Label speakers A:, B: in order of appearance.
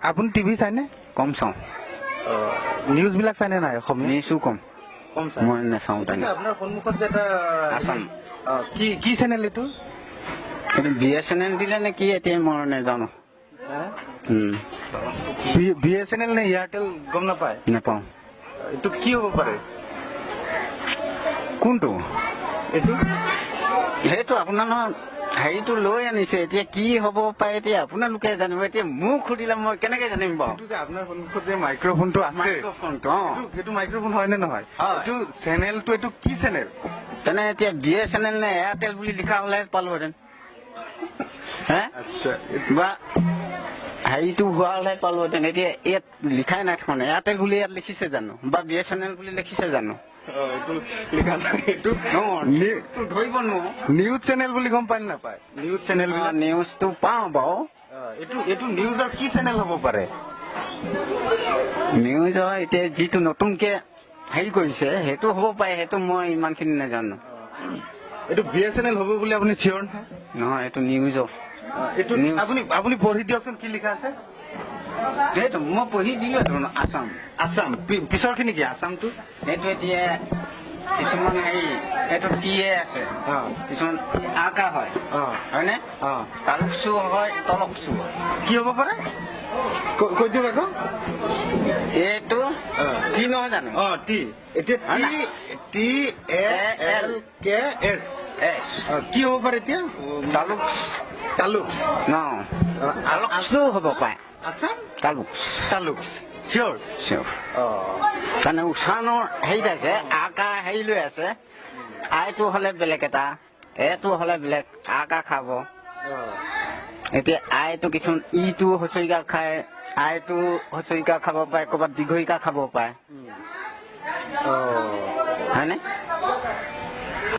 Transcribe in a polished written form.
A: আপুনি টিভি চাইনে?
B: কম চাওঁ।
A: নিউজ বিলাক চাইনে নাই?
B: নিউজো কম
A: চাই
B: মই নাচাওঁ।
A: আপোনাৰ সন্মুখত যে এটা
B: আছাম
A: কি চেনেল এইটো?
B: এইটো BSNL দিলে নে কি এতিয়া মই নাজানো।
A: BSNL নে এয়াৰটেল গম নাপায়?
B: নাপাওঁ।
A: এইটো কি হ'ব পাৰে?
B: কোনটো?
A: এইটো
B: সেইটো আপোনাৰ নহয় হেৰিটো লৈ আনিছে, এতিয়া কি হ'ব পাৰে এতিয়া আপোনালোকে জানিব। এতিয়া মোক সুধিলে মই কেনেকে জানিম বাৰু?
A: এইটো যে আপোনাৰ সন্মুখত যে মাইক্ৰফোনটো আছে,
B: মাইক্ৰফোনটো
A: সেইটো মাইক্ৰফোন হয় নে নহয়? এইটো চেনেলটো এইটো কি চেনেল?
B: তেনে এতিয়া BSNL নে এয়াৰটেল বুলি লিখা হ'লে পালোহেঁতেন। হে
A: আচ্ছা,
B: বা হেৰিটো হোৱা হ'লে পালোহেঁতেন। এতিয়া ইয়াত লিখাই নাই দেখোন। এয়াৰটেল বুলি ইয়াত লিখিছে জানো বা BSNL বুলি লিখিছে জানো?
A: এইটো লিখা নাই। এইটো
B: ধৰিব নোৱাৰো।
A: নিউজ চেনেল বুলি গম পায় নাপায়? নিউজ চেনেল
B: নিউজটো পাওঁ বাৰু।
A: এইটো নিউজৰ কি চেনেল হ'ব পাৰে?
B: নিউজৰ এতিয়া যিটো নতুনকে হেৰি কৰিছে সেইটো হ'ব পাৰে, সেইটো মই ইমানখিনি নাজানো।
A: এইটো BSNL হ'ব বুলি আপুনি চিয়ৰ নহয়?
B: নহয়, এইটো নিউজৰ।
A: এইটো আপুনি পঢ়ি দিয়কচোন কি লিখা আছে।
B: সেইটো মই পঢ়ি দিলোঁ। আছাম
A: আছাম পিছৰ খিনি কি? আছামটো
B: এইটো এতিয়া কিছুমান হেৰি এইটো টিয়ে আছে, কিছুমান আকা হয়, হয়নে? তালুকচু হয়, তলকচু হয়।
A: কি হ'ব পাৰে? কৈ দিয়ক আকৌ।
B: এইটো কি নহয় জানো?
A: টি। এতিয়া TALKS কি হ'ব পাৰে এতিয়া? তালুক
B: তালুকচু হ'ব পাৰে।
A: আছাম
B: তালুক
A: চিয়ৰ।
B: তাৰমানে উচ্চাৰণৰ হেৰিত আছে, আকা হেৰি লৈ আছে। আইটো হ'লে বেলেগ এটা, এটো হ'লে বেলেগ, আকা খাব। এতিয়া আইটো কিছুমান ইটো হচৰিকা খায়, আইটো হচৰিকা খাব পাৰে, ক'ৰবাত দীঘৰিকা খাব পাৰে, হয়নে?